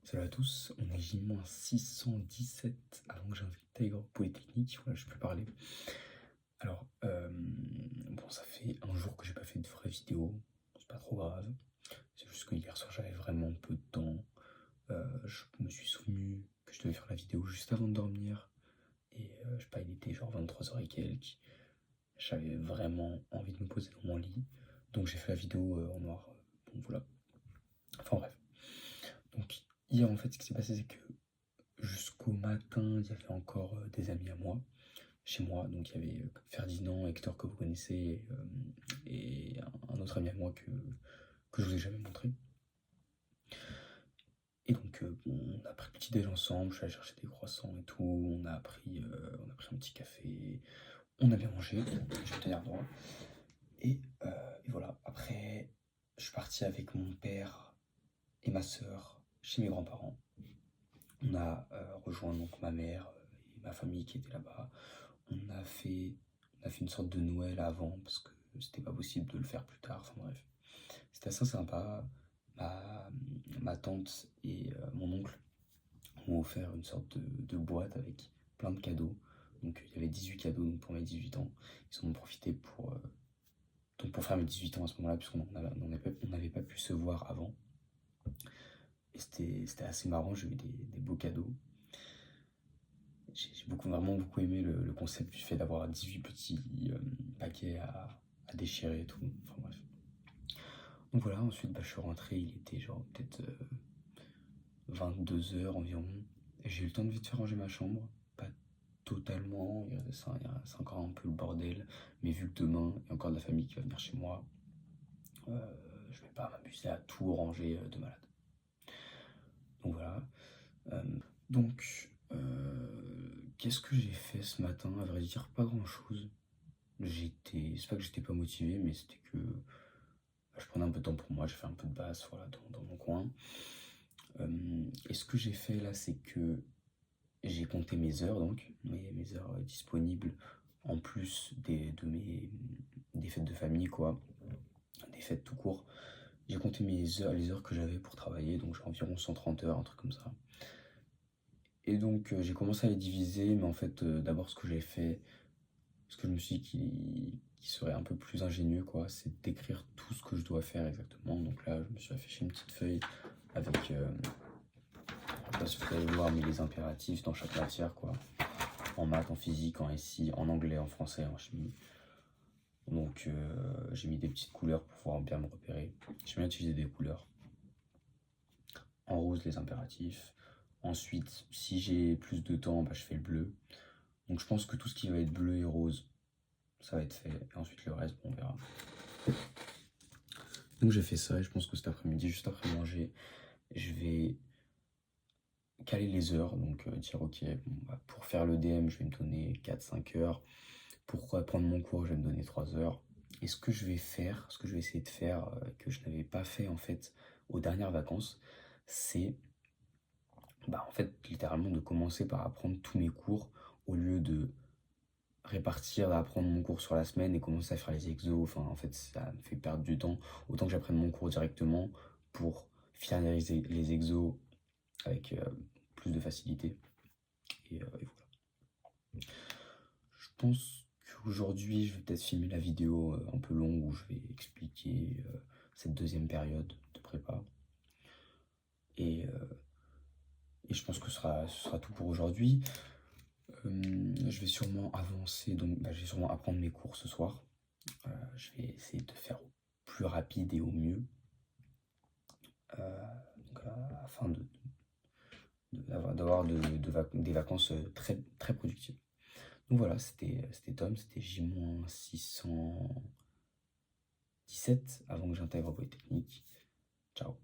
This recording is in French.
Salut à tous, on est J-617 avant que j'intègre Polytechnique, voilà, je peux parler. Alors, bon, ça fait un jour que j'ai pas fait de vraie vidéo, c'est pas trop grave. C'est juste que hier soir j'avais vraiment peu de temps. Je me suis souvenu que je devais faire la vidéo juste avant de dormir. Et je sais pas, il était genre 23h et quelques. J'avais vraiment envie de me poser dans mon lit. Donc j'ai fait la vidéo en noir. Bon voilà. Enfin bref. Donc hier en fait ce qui s'est passé c'est que jusqu'au matin, il y avait encore des amis à moi, chez moi. Donc il y avait Ferdinand, Hector que vous connaissez, et un autre ami à moi que je vous ai jamais montré. Et donc bon, on a pris le petit déj ensemble, je suis allé chercher des croissants et tout, on a pris un petit café, on a bien mangé, je vais tenir droit. Et voilà, après, je suis parti avec mon père et ma soeur chez mes grands-parents. On a rejoint donc ma mère et ma famille qui étaient là-bas. On a fait une sorte de Noël avant parce que c'était pas possible de le faire plus tard. Enfin bref, c'était assez sympa. Ma tante et mon oncle m'ont offert une sorte de boîte avec plein de cadeaux. Donc il y avait 18 cadeaux donc, pour mes 18 ans. Ils en ont profité pour faire mes 18 ans à ce moment-là, puisqu'on n'avait pas pu se voir avant. Et c'était assez marrant, j'ai eu des beaux cadeaux. J'ai vraiment beaucoup aimé le concept du fait d'avoir 18 petits paquets à déchirer et tout. Enfin bref. Donc voilà, ensuite je suis rentré, il était genre peut-être 22h environ. Et j'ai eu le temps de vite faire ranger ma chambre. Pas totalement, c'est encore un peu le bordel. Mais vu que demain, il y a encore de la famille qui va venir chez moi, je vais pas m'amuser à tout ranger de malade. Donc voilà. Donc, qu'est-ce que j'ai fait ce matin? À vrai dire, pas grand-chose. C'est pas que j'étais pas motivé, mais c'était que je prenais un peu de temps pour moi, j'ai fait un peu de basse, voilà, dans mon coin. Et ce que j'ai fait là, c'est que j'ai compté mes heures, donc, mes heures disponibles, en plus des fêtes de famille, quoi, des fêtes tout court. J'ai compté les heures que j'avais pour travailler, donc j'ai environ 130 heures, un truc comme ça. Et donc j'ai commencé à les diviser, mais en fait d'abord ce que j'ai fait, ce que je me suis dit qui serait un peu plus ingénieux, quoi, c'est d'écrire tout ce que je dois faire exactement. Donc là je me suis affiché une petite feuille avec, je sais pas si vous allez voir, mais les impératifs dans chaque matière, quoi. En maths, en physique, en SI, en anglais, en français, en chimie. Donc j'ai mis des petites couleurs pour pouvoir bien me repérer. J'aime bien utiliser des couleurs. En rose les impératifs. Ensuite, si j'ai plus de temps, je fais le bleu. Donc je pense que tout ce qui va être bleu et rose, ça va être fait. Et ensuite le reste, bon, on verra. Donc j'ai fait ça et je pense que cet après-midi, juste après manger, je vais caler les heures. Donc dire ok, bon, pour faire le DM, je vais me donner 4-5 heures. Pour prendre mon cours, je vais me donner 3 heures. Et ce que je vais essayer de faire, que je n'avais pas fait en fait aux dernières vacances, c'est en fait littéralement de commencer par apprendre tous mes cours au lieu de répartir, d'apprendre mon cours sur la semaine et commencer à faire les exos. Enfin, en fait, ça me fait perdre du temps. Autant que j'apprenne mon cours directement pour finaliser les exos avec plus de facilité. Et voilà. Je pense qu'aujourd'hui, je vais peut-être filmer la vidéo un peu longue où je vais expliquer cette deuxième période de prépa. Et je pense que ce sera tout pour aujourd'hui. Je vais sûrement avancer, donc je vais sûrement apprendre mes cours ce soir. Je vais essayer de faire au plus rapide et au mieux, afin d'avoir des vacances très, très productives. Donc voilà, c'était Tom, c'était J-617 avant que j'intègre Polytechnique. Ciao.